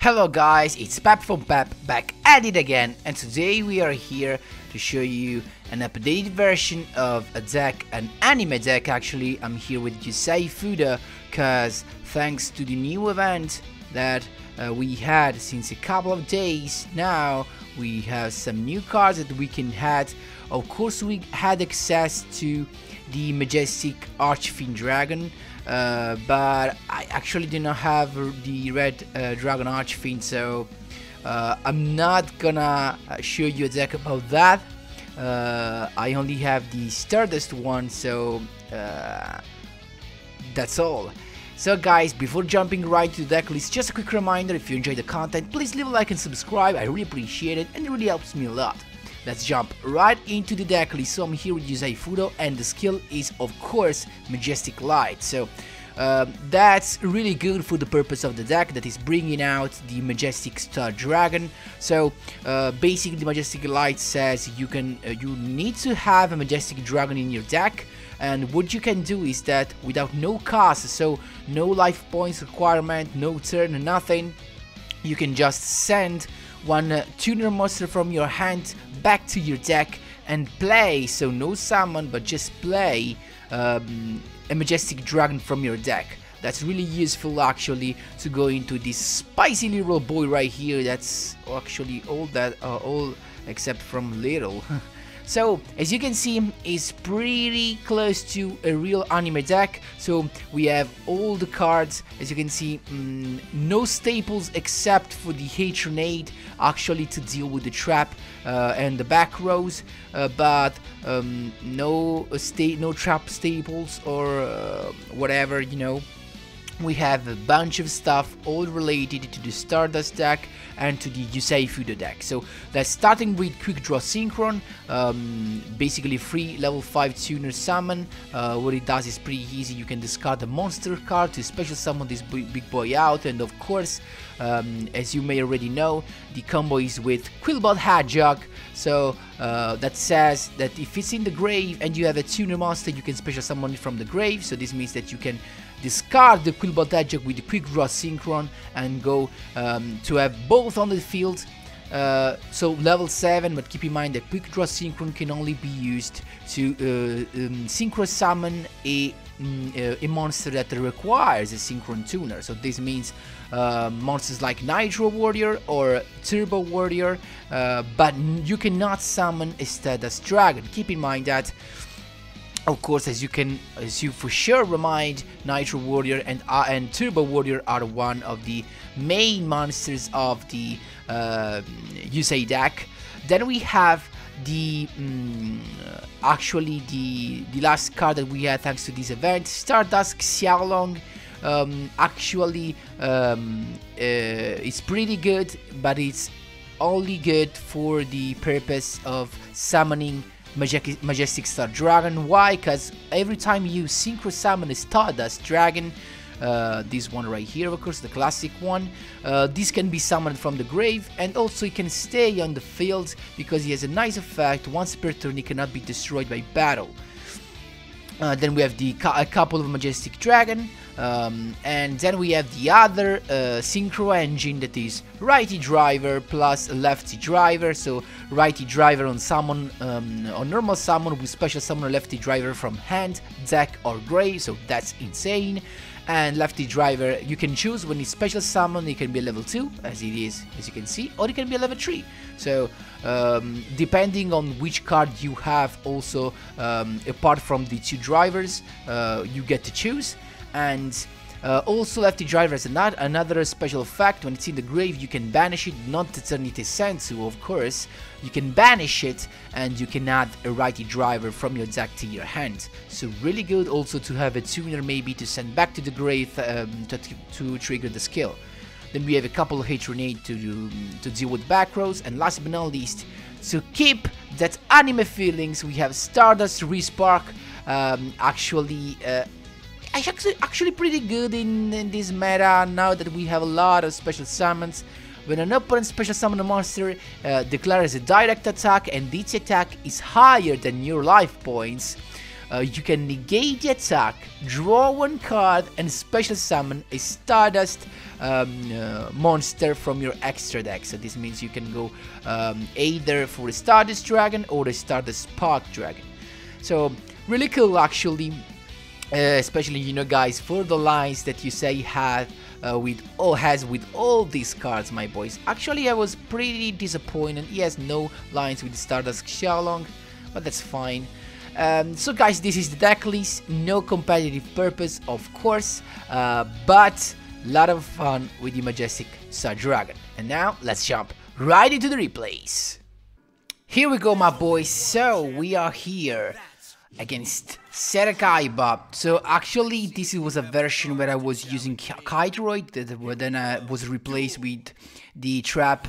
Hello guys, it's Pep from Pep back at it again, and today we are here to show you an updated version of a deck, an anime deck actually. I'm here with Yusei Fudo because thanks to the new event that we had since a couple of days now, we have some new cards that we can add. Of course, we had access to the Majestic Archfiend Dragon, but I actually do not have the Red Dragon Archfiend, so I'm not gonna show you a deck about that. I only have the Stardust one, so that's all. So guys, before jumping right to the deck list, just a quick reminder, if you enjoy the content, please leave a like and subscribe. I really appreciate it and it really helps me a lot. Let's jump right into the deck list. So I'm here with Yusei Fudo, and the skill is of course Majestic Light. So that's really good for the purpose of the deck, that is bringing out the Majestic Star Dragon. So basically the Majestic Light says you need to have a Majestic Dragon in your deck, and what you can do is that without no cost, so no life points requirement, no turn, nothing, you can just send one tuner monster from your hand back to your deck and play, so no summon but just play a Majestic Dragon from your deck. That's really useful actually to go into this spicy little boy right here. That's actually all except from little. So as you can see, it's pretty close to a real anime deck. So we have all the cards, as you can see, no staples except for the Hatronade actually to deal with the trap and the back rows, but no trap staples or whatever, you know. We have a bunch of stuff all related to the Stardust deck and to the Yusei Fudo deck. So that's starting with Quick Draw Synchron, basically free level 5 tuner summon. What it does is pretty easy. You can discard a monster card to special summon this big boy out, and of course, as you may already know, the combo is with Quillbot Hedgehog. So that says that if it's in the grave and you have a tuner monster, you can special summon it from the grave. So this means that you can discard the Quillbot Hedgehog with the Quick Draw Synchron and go to have both on the field. So level 7, but keep in mind that Quick Draw Synchron can only be used to synchro summon a monster that requires a Synchron tuner. So this means monsters like Nitro Warrior or Turbo Warrior, but you cannot summon a Stardust Dragon. Keep in mind that, of course, as you for sure remind, Nitro Warrior and Turbo Warrior are one of the main monsters of the Yusei deck. Then we have the actually the last card that we had thanks to this event, Stardust Xialong. Actually, it's pretty good, but it's only good for the purpose of summoning Majestic Star Dragon. Why? Because every time you synchro summon a Stardust Dragon, this one right here, of course, the classic one, this can be summoned from the grave, and also it can stay on the field because he has a nice effect. Once per turn, he cannot be destroyed by battle. Then we have a couple of Majestic Dragon, and then we have the other synchro engine, that is Righty Driver plus Lefty Driver. So Righty Driver on summon, on normal summon, with special summon a Lefty Driver from hand, deck or grave, so that's insane. And Lefty Driver, you can choose when it's special summon, it can be a level 2, as it is, as you can see, or it can be a level 3. So depending on which card you have, also apart from the 2 drivers, you get to choose. And also Lefty Driver has another special effect. When it's in the grave, you can banish it, not to turn it to Sensu, of course. You can banish it, and you can add a Righty Driver from your deck to your hand. So really good also to have a tuner maybe to send back to the grave to trigger the skill. Then we have a couple of Hatronade to deal with back rows, and last but not least, to keep that anime feelings, we have Stardust Respark. Actually pretty good in this meta, now that we have a lot of special summons. When an opponent special summon a monster, declares a direct attack and its attack is higher than your life points, you can negate the attack, draw one card, and special summon a Stardust monster from your extra deck. So this means you can go either for a Stardust Dragon or a Stardust Spark Dragon. So really cool actually, especially, you know guys, for the lines that Yusei has with all these cards, my boys. Actually, I was pretty disappointed. He has no lines with Stardust Xialong, but that's fine. So guys, this is the deck list. No competitive purpose, of course, but a lot of fun with the Majestic Star Dragon. And now let's jump right into the replays. Here we go, my boys. So we are here against Serakaiba. So actually this was a version where I was using Kaitroid, that then was replaced with the trap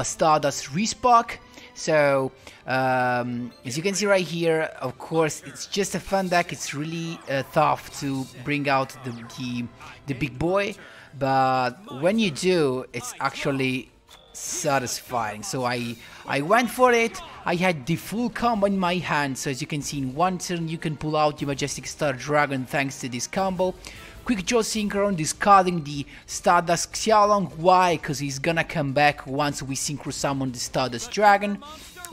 Stardust Respark. So as you can see right here, of course it's just a fun deck. It's really tough to bring out the big boy, but when you do, it's actually satisfying. So I went for it. I had the full combo in my hand, so as you can see, in one turn you can pull out the Majestic Star Dragon thanks to this combo. Quick Draw Synchron, discarding the Stardust Xialong. Why? Because he's gonna come back once we Synchro Summon the Stardust Dragon.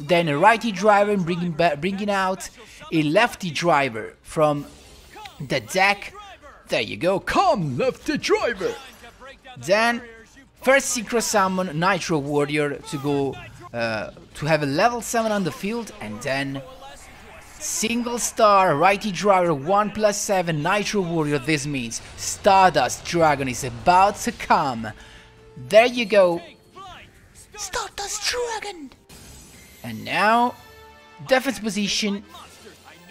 Then a Righty Driver, bringing out a Lefty Driver from the deck. There you go, come Lefty Driver! Then first Synchro Summon Nitro Warrior to go to have a level 7 on the field, and then single star Righty Driver 1+7 Nitro Warrior. This means Stardust Dragon is about to come. There you go, Stardust Dragon. And now defense position.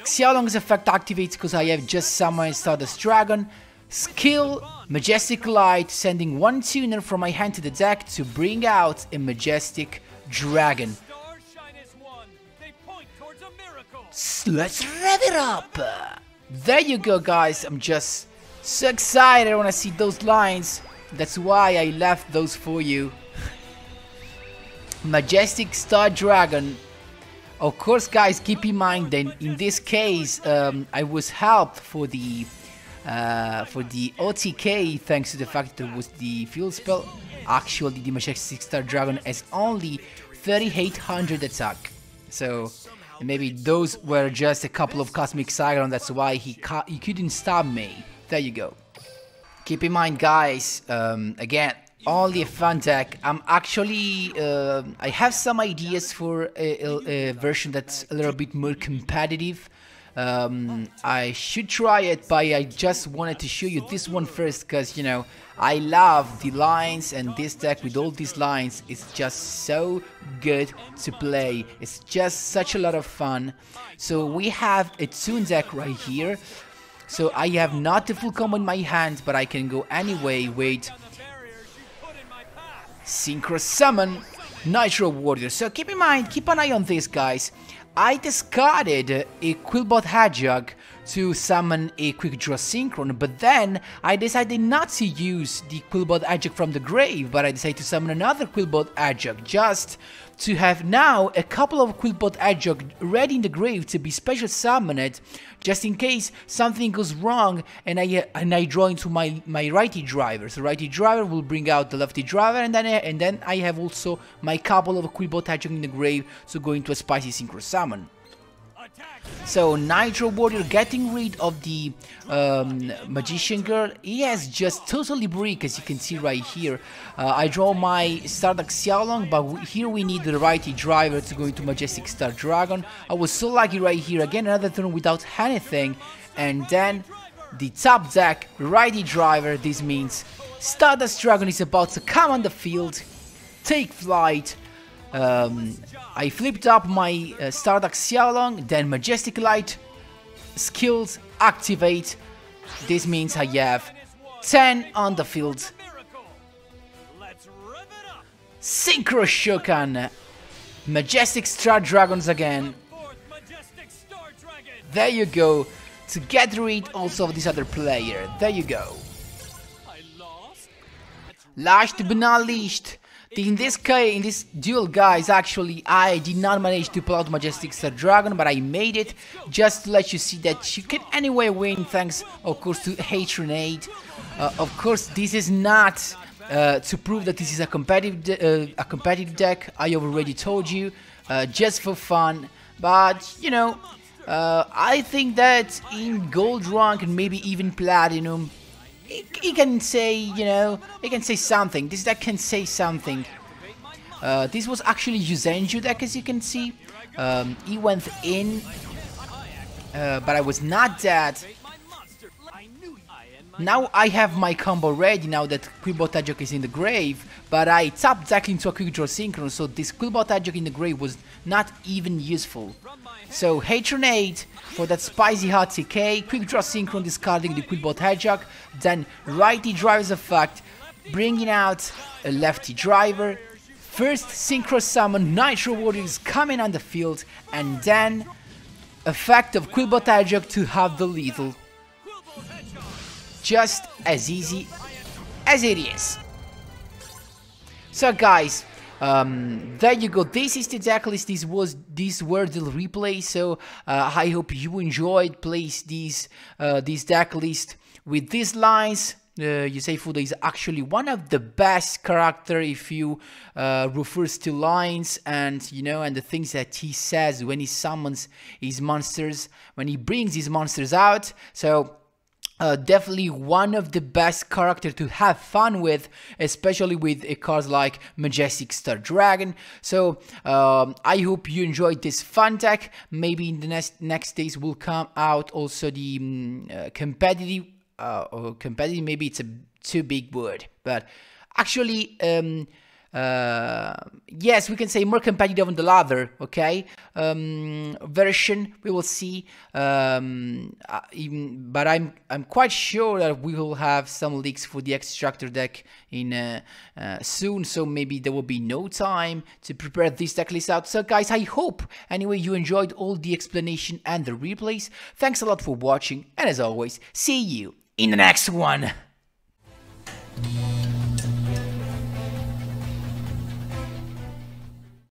Xialong's effect activates because I have just summoned Stardust Dragon. Skill Majestic Light, sending one tuner from my hand to the deck to bring out a Majestic Dragon. Let's rev it up! There you go, guys. I'm just so excited when I see those lines. That's why I left those for you. Majestic Star Dragon. Of course, guys, keep in mind that in this case I was helped for the OTK thanks to the fact that it was the field spell. Actually, the Majestic Star Dragon has only 3800 attack, so maybe those were just a couple of Cosmic Cyclone. That's why he couldn't stop me. There you go. Keep in mind, guys, again, only a fun deck. I'm actually I have some ideas for a version that's a little bit more competitive. I should try it, but I just wanted to show you this one first because, you know, I love the lines, and this deck with all these lines is just so good to play. It's just such a lot of fun. So we have a Toon deck right here. So I have not the full combo in my hand, but I can go anyway with Synchro Summon Nitro Warrior. So keep in mind, keep an eye on this, guys. I discarded a Quillbot Hedgehog to summon a Quick Draw Synchron, but then I decided not to use the Quillbot Hedgehog from the grave, but I decided to summon another Quillbot Hedgehog just to have now a couple of Quillbot Hedgehog ready in the grave to be special summoned, just in case something goes wrong and I draw into my Righty Driver. So Righty Driver will bring out the Lefty Driver, and then I have also my couple of Quillbot Hedgehog in the grave to go into a spicy Synchro Summon. So Nitro Warrior getting rid of the Magician Girl. He has just totally brick, as you can see right here. I draw my Stardust Xialong, but here we need the Righty Driver to go into Majestic Star Dragon. I was so lucky right here. Again, another turn without anything, and then the top deck Righty Driver. This means Stardust Dragon is about to come on the field, take flight. I flipped up my Stardust Xialong, then Majestic Light, skills activate. This means I have 10 on the field. Synchro Shokan, Majestic Star Dragons again. There you go, to get rid also of this other player. There you go. Last but not least, In this case, in this duel, guys, actually, I did not manage to pull out Majestic Star Dragon, but I made it just to let you see that you can anyway win, thanks, of course, to Hatronade. Of course, this is not to prove that this is a competitive deck. I already told you, just for fun. But you know, I think that in gold rank and maybe even platinum, he can say, you know, he can say something. This deck can say something. This was actually Yuzenju deck, as you can see. He went in, but I was not dead. Now I have my combo ready now that Quillbot Hedgehog is in the grave, but I tapped deck into a quick draw synchro, so this Quillbot Hedgehog in the grave was not even useful. So Hatronade for that spicy hot TK, quick draw synchron discarding the Quillbot Hedgehog, then righty driver's effect, bringing out a lefty driver, first synchro summon Nitro Warriors coming on the field, and then effect of Quillbot Hedgehog to have the lethal. Just as easy as it is. So guys, there you go. This is the deck list. These were the replays. So I hope you enjoyed. Place these deck list with these lines. Yusei Fudo is actually one of the best character if you refers to lines and you know and the things that he says when he summons his monsters, when he brings his monsters out. So definitely one of the best characters to have fun with, especially with cards like Majestic Star Dragon. So I hope you enjoyed this fun deck. Maybe in the next days will come out also the competitive. Or competitive, maybe it's a too big word, but actually yes, we can say more competitive on the ladder, okay, version. We will see, but I'm quite sure that we will have some leaks for the Extractor deck in soon, so maybe there will be no time to prepare this deck list out. So guys, I hope anyway you enjoyed all the explanation and the replays. Thanks a lot for watching, and as always, see you in the next one.